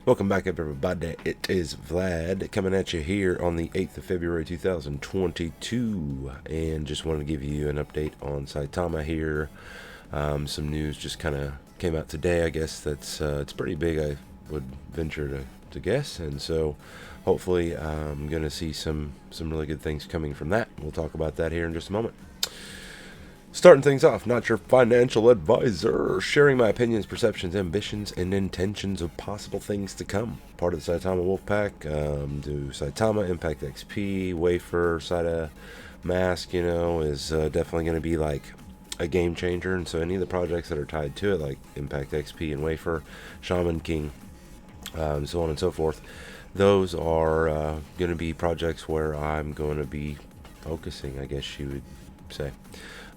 Welcome back, everybody. It is Vlad coming at you here on the 8th of February 2022, and just wanted to give you an update on Saitama here. Some news just kind of came out today. I guess that's it's pretty big, I would venture to guess, and so hopefully I'm going to see some really good things coming from that. We'll talk about that here in just a moment. Starting things off, not your financial advisor, sharing my opinions, perceptions, ambitions, and intentions of possible things to come. Part of the Saitama Wolfpack, do Saitama, Impact XP, Wafer, Saitama Mask, is definitely going to be like a game changer. And so any of the projects that are tied to it, like Impact XP and Wafer, Shaman King, so on and so forth, those are going to be projects where I'm going to be focusing, I guess you would say.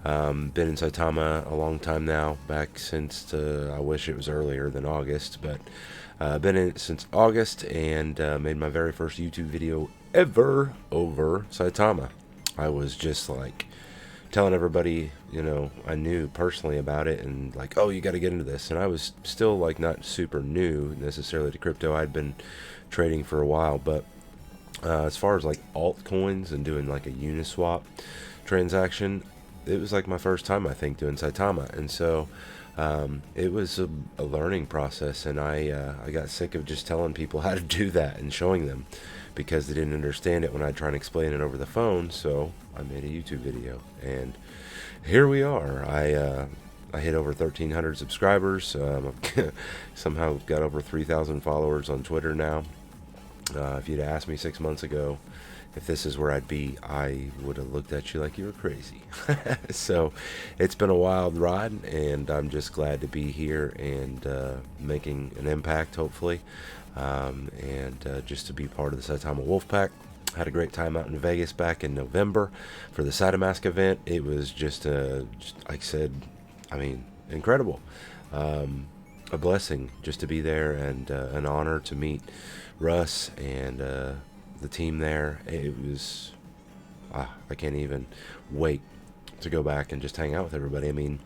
Been in Saitama a long time now, back since, I wish it was earlier than August, but been in it since August, and made my very first YouTube video ever over Saitama. I was just like telling everybody, I knew personally about it, and like, oh, you got to get into this. And I was still like not super new necessarily to crypto. I'd been trading for a while, but as far as like altcoins and doing like a Uniswap transaction, it was like my first time, I think, doing Saitama, and so it was a learning process, and I got sick of just telling people how to do that and showing them, because they didn't understand it when I try and explain it over the phone. So I made a YouTube video, and here we are. I hit over 1,300 subscribers. Somehow got over 3,000 followers on Twitter now. If you'd asked me 6 months ago if this is where I'd be, I would have looked at you like you were crazy. So it's been a wild ride, and I'm just glad to be here and making an impact, hopefully, and just to be part of the Saitama Wolfpack. Had a great time out in Vegas back in November for the Saitama event. It was just like I said, incredible. A blessing just to be there, and an honor to meet Russ and the team there. It was, I can't even wait to go back and just hang out with everybody.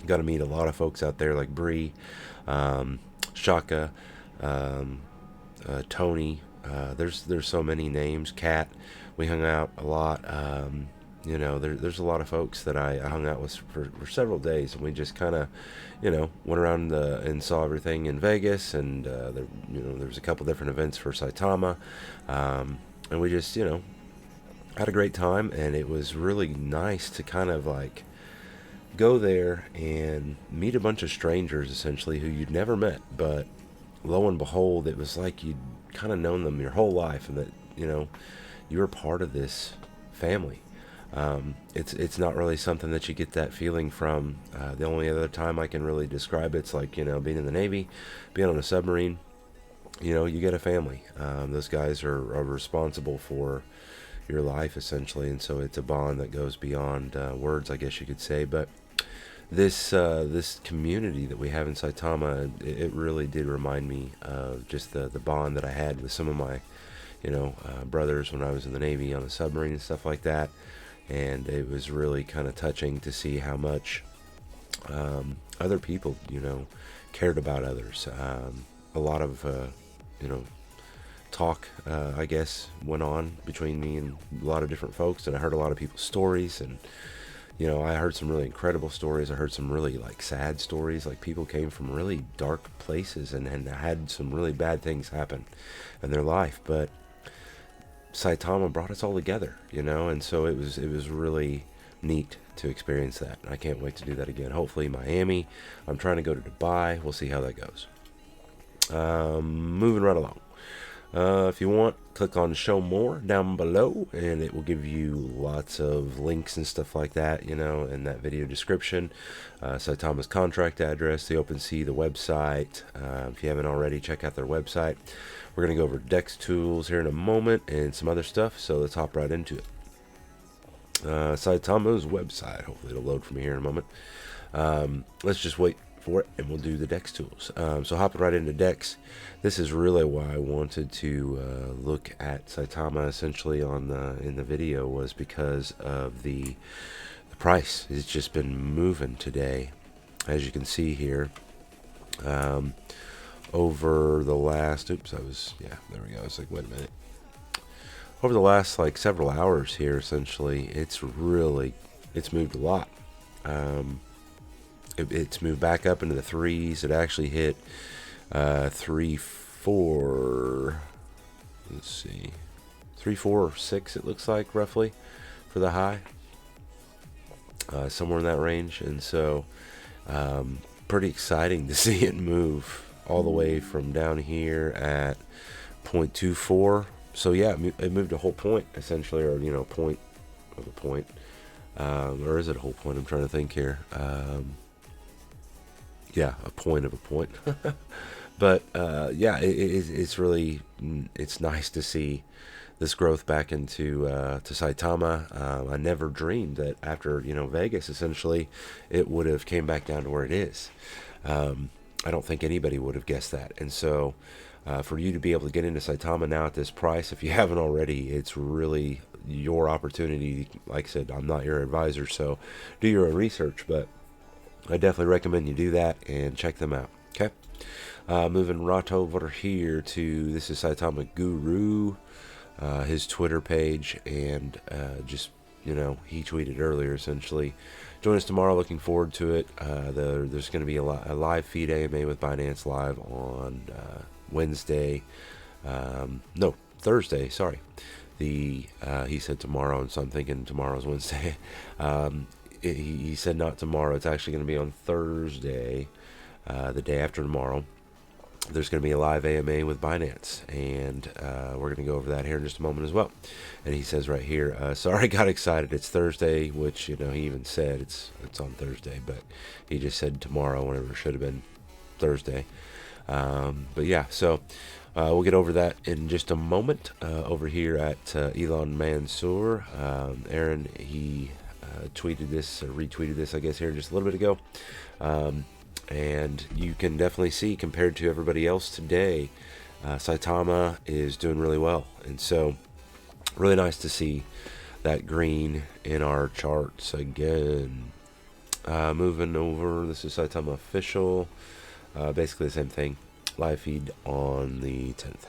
Got to meet a lot of folks out there like Bree, Shaka, Tony. There's so many names. Kat, we hung out a lot. There's a lot of folks that I hung out with for several days, and we just kind of, went around and saw everything in Vegas, and there was a couple different events for Saitama, and we just, had a great time, and it was really nice to kind of like go there and meet a bunch of strangers, essentially, who you'd never met, but lo and behold, it was like you'd kind of known them your whole life, and that, you were part of this family. It's not really something that you get that feeling from. The only other time I can really describe it's like, being in the Navy, being on a submarine, you get a family. Those guys are responsible for your life, essentially, and so it's a bond that goes beyond words, I guess you could say. But this community that we have in Saitama, it really did remind me of just the bond that I had with some of my brothers when I was in the Navy on the submarine and stuff like that. And it was really kind of touching to see how much other people, cared about others. A lot of, talk, I guess, went on between me and a lot of different folks, and I heard a lot of people's stories, and, I heard some really incredible stories. I heard some really, sad stories. Like, people came from really dark places and had some really bad things happen in their life, but Saitama brought us all together, and so it was really neat to experience that. I can't wait to do that again. Hopefully Miami. I'm trying to go to Dubai. We'll see how that goes. Moving right along. If you want, click on show more down below, and it will give you lots of links and stuff like that, in that video description. Saitama's contract address, the OpenSea, the website. If you haven't already, check out their website. We're going to go over DEX tools here in a moment and some other stuff, so let's hop right into it. Saitama's website. Hopefully it'll load from here in a moment. Let's just wait for it, and we'll do the DEX tools. So hopping right into DEX, this is really why I wanted to look at Saitama essentially in the video, was because of the price. It's just been moving today, as you can see here. over the last, oops, there we go. I was like, wait a minute. Over the last like several hours here, essentially, it's moved a lot. It's moved back up into the threes. It actually hit 3-4. Let's see, 3-4-6. It looks like roughly for the high, somewhere in that range. And so, pretty exciting to see it move all the way from down here at 0.24. So yeah, it moved a whole point essentially, or point of a point, or is it a whole point? I'm trying to think here. Yeah, a point of a point. But yeah, it's really, it's nice to see this growth back into to Saitama. I never dreamed that after Vegas, essentially, it would have came back down to where it is. I don't think anybody would have guessed that. And so, for you to be able to get into Saitama now at this price, if you haven't already, it's really your opportunity. Like I said, I'm not your advisor, so do your own research, but I definitely recommend you do that and check them out. Okay. Moving right over here to, this is Saitama Guru, his Twitter page, and just, he tweeted earlier, essentially, join us tomorrow, looking forward to it. There's going to be a live feed AMA with Binance Live on Wednesday, no, Thursday, sorry. He said tomorrow, and so I'm thinking tomorrow's Wednesday. He said not tomorrow, it's actually going to be on Thursday, the day after tomorrow. There's going to be a live AMA with Binance, and we're going to go over that here in just a moment as well. And he says right here, sorry I got excited, it's Thursday, which, he even said it's on Thursday, but he just said tomorrow whenever it should have been Thursday. But yeah, so we'll get over that in just a moment. Over here at Elon Mansour, Aaron, he tweeted this, or retweeted this, I guess, here just a little bit ago. And you can definitely see, compared to everybody else today, Saitama is doing really well. And so, really nice to see that green in our charts again. Moving over, this is Saitama Official. Basically the same thing. Live feed on the 10th.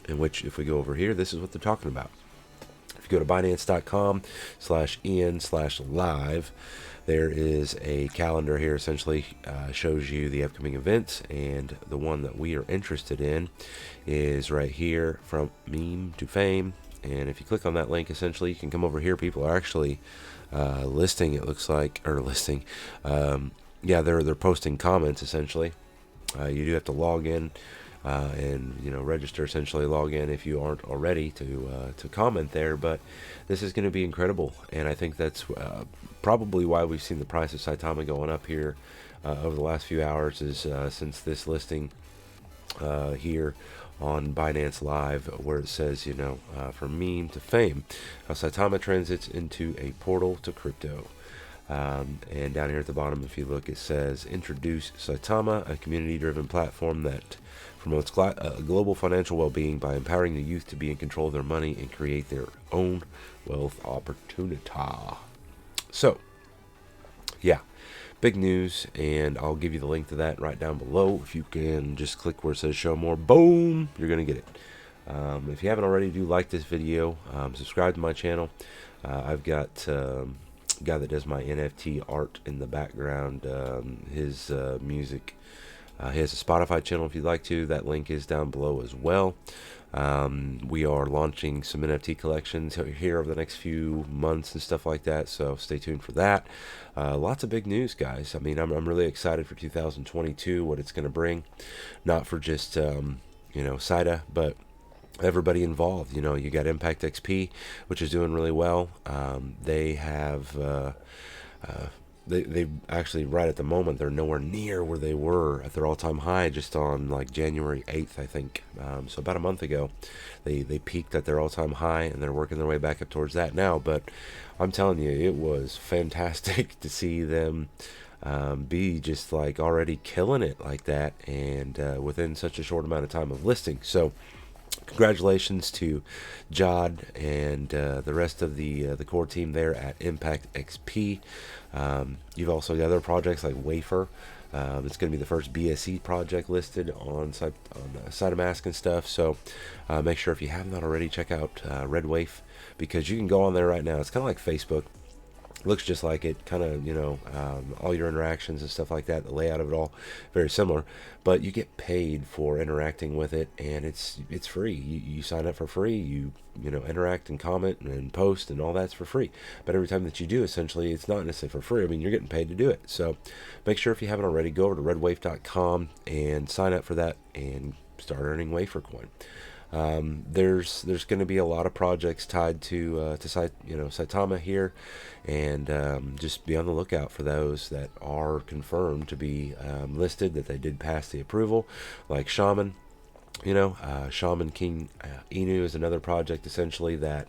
In which, if we go over here, this is what they're talking about. If you go to Binance.com/en/live, there is a calendar here, essentially shows you the upcoming events, and the one that we are interested in is right here, from meme to fame. And if you click on that link, essentially you can come over here. People are actually listing, it looks like, or listing, yeah, they're posting comments, essentially. You do have to log in and register, essentially log in if you aren't already to comment there. But this is going to be incredible, and I think that's probably why we've seen the price of Saitama going up here over the last few hours, is since this listing here on Binance Live, where it says, from meme to fame, how Saitama transits into a portal to crypto. And down here at the bottom, if you look, it says, introduce Saitama, a community-driven platform that promotes global financial well-being by empowering the youth to be in control of their money and create their own wealth opportunity. So, yeah, big news, and I'll give you the link to that right down below. If you can just click where it says show more, boom, you're going to get it. If you haven't already, do like this video, subscribe to my channel. I've got guy that does my NFT art in the background, his music. He has a Spotify channel if you'd like to. That link is down below as well. We are launching some NFT collections here over the next few months and stuff like that, so stay tuned for that. Lots of big news, guys. I mean, I'm really excited for 2022, what it's going to bring. Not for just, Saita, but everybody involved. You got Impact XP, which is doing really well. They have they actually, right at the moment, they're nowhere near where they were at their all-time high just on like January 8th, I think. So about a month ago, they peaked at their all-time high, and they're working their way back up towards that now. But I'm telling you, it was fantastic to see them be just like already killing it like that, and within such a short amount of time of listing. So congratulations to Jod and the rest of the core team there at Impact XP. You've also got other projects like Wafer, It's going to be the first BSC project listed on Saitama and stuff. So make sure, if you haven't already, check out Red Wave, because you can go on there right now. It's kind of like Facebook. Looks just like it, kind of, all your interactions and stuff like that, the layout of it all, very similar, but you get paid for interacting with it, and it's free. You sign up for free, you interact and comment and post, and all that's for free. But every time that you do, essentially, it's not necessarily for free. I mean, you're getting paid to do it. So make sure, if you haven't already, go over to redwave.com and sign up for that and start earning Wafer Coin. There's going to be a lot of projects tied to Saitama here, and just be on the lookout for those that are confirmed to be listed, that they did pass the approval, like Shaman. Shaman King Inu is another project, essentially, that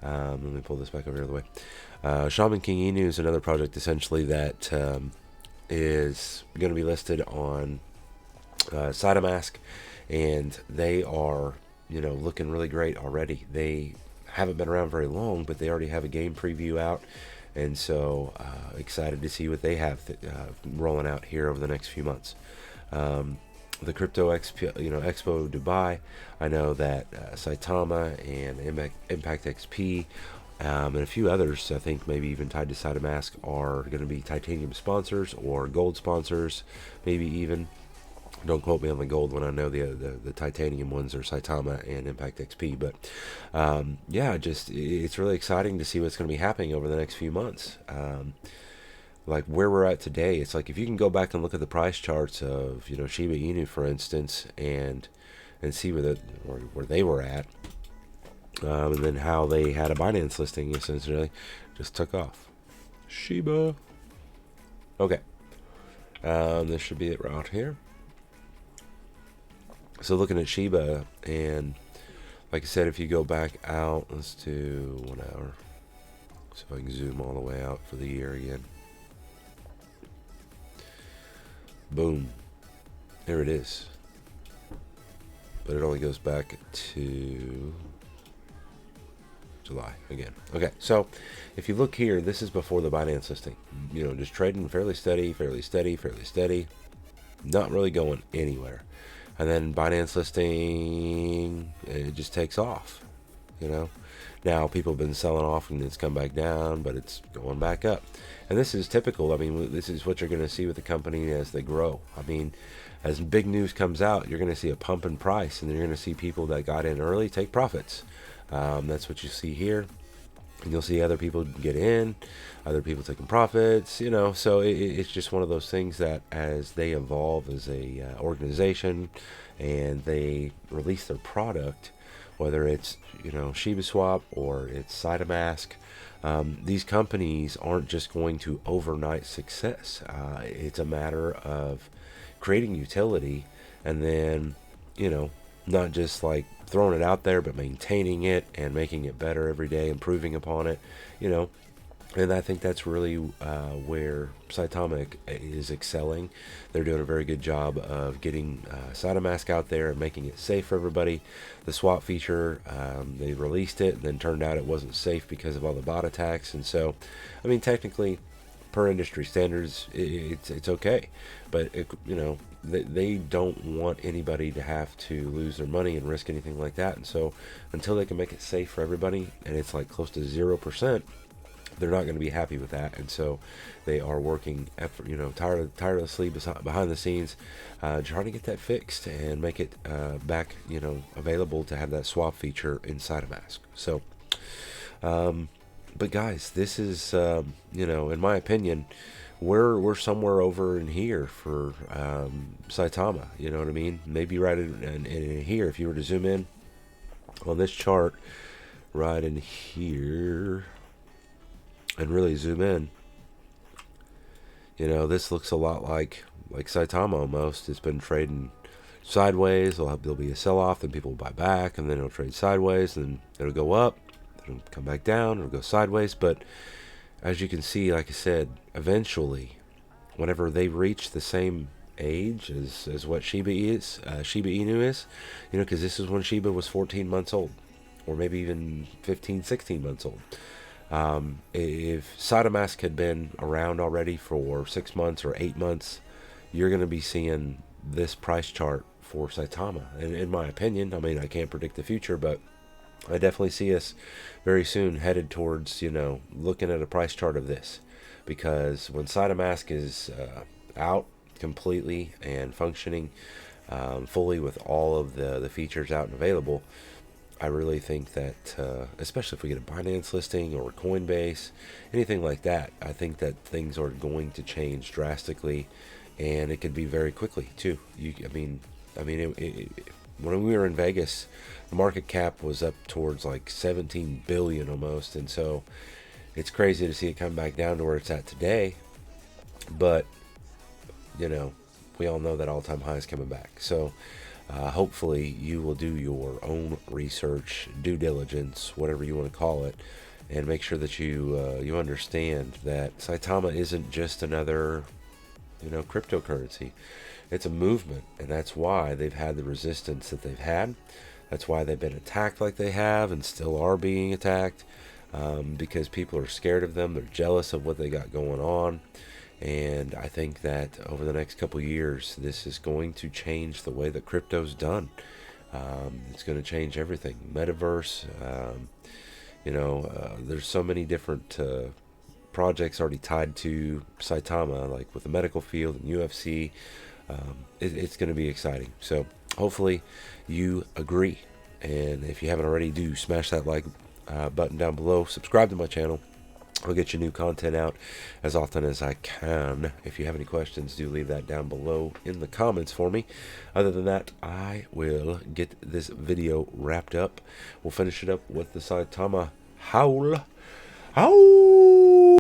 let me pull this back over here the way. Shaman King Inu is another project, essentially, that is going to be listed on Saitama, and they are looking really great already. They haven't been around very long, but they already have a game preview out, and so excited to see what they have rolling out here over the next few months. The Crypto Expo Dubai, I know that Saitama and Impact XP and a few others, I think maybe even tied to Saitama, are going to be titanium sponsors or gold sponsors, maybe even. Don't quote me on the gold one. I know the titanium ones are Saitama and Impact XP. But yeah, it's really exciting to see what's going to be happening over the next few months. Like where we're at today, it's like, if you can go back and look at the price charts of Shiba Inu, for instance, and see where they were at, and then how they had a Binance listing, essentially just took off. Shiba. Okay, this should be it right here. So looking at Shiba, and like I said, if you go back out, let's do 1 hour, so I can zoom all the way out for the year again. Boom, there it is. But it only goes back to July again. Okay, so if you look here, this is before the Binance listing. Just trading fairly steady, not really going anywhere. And then Binance listing, it just takes off, Now people have been selling off, and it's come back down, but it's going back up. And this is typical. I mean, this is what you're going to see with the company as they grow. I mean, as big news comes out, you're going to see a pump in price, and you're going to see people that got in early take profits. That's what you see here. And you'll see other people get in, other people taking profits, so it's just one of those things that, as they evolve as a organization, and they release their product, whether it's Shiba Swap or it's Saitama, these companies aren't just going to overnight success. It's a matter of creating utility, and then not just like throwing it out there, but maintaining it and making it better every day, improving upon it, and I think that's really where Saitama is excelling. They're doing a very good job of getting Saitama out there and making it safe for everybody. The swap feature, they released it, and then turned out it wasn't safe because of all the bot attacks. And so, I mean, technically, per industry standards, it's okay, but they don't want anybody to have to lose their money and risk anything like that. And so, until they can make it safe for everybody, and it's like close to 0%, they're not going to be happy with that. And so they are working tirelessly behind the scenes, trying to get that fixed and make it back available to have that swap feature inside of Mask. So but guys, this is in my opinion, we're somewhere over in here for Saitama. You know what I mean? Maybe right in here, if you were to zoom in on this chart right in here and really zoom in, this looks a lot like Saitama almost. It's been trading sideways. There'll be a sell-off, then people will buy back, and then it'll trade sideways, and then it'll go up, then it'll come back down, it'll go sideways. But as you can see, like I said, eventually, whenever they reach the same age as what Shiba Inu is, because this is when Shiba was 14 months old, or maybe even 15, 16 months old. If Saitama had been around already for 6 months or 8 months, you're going to be seeing this price chart for Saitama. And in my opinion, I mean, I can't predict the future, but I definitely see us very soon headed towards, looking at a price chart of this. Because when Saitama is out completely and functioning fully with all of the features out and available, I really think that, especially if we get a Binance listing or Coinbase, anything like that, I think that things are going to change drastically, and it could be very quickly too. When we were in Vegas, the market cap was up towards like 17 billion almost, and so it's crazy to see it come back down to where it's at today. But we all know that all-time high is coming back. So hopefully you will do your own research, due diligence, whatever you want to call it, and make sure that you understand that Saitama isn't just another cryptocurrency. It's a movement, and that's why they've had the resistance that they've had. That's why they've been attacked like they have and still are being attacked, because people are scared of them. They're jealous of what they got going on. And I think that over the next couple years, this is going to change the way that crypto's done. It's going to change everything. Metaverse, there's so many different projects already tied to Saitama, like with the medical field and UFC. It's going to be exciting. So hopefully you agree. And if you haven't already, do smash that like button down below. Subscribe to my channel. I'll get you new content out as often as I can. If you have any questions, do leave that down below in the comments for me. Other than that, I will get this video wrapped up. We'll finish it up with the Saitama howl. Howl!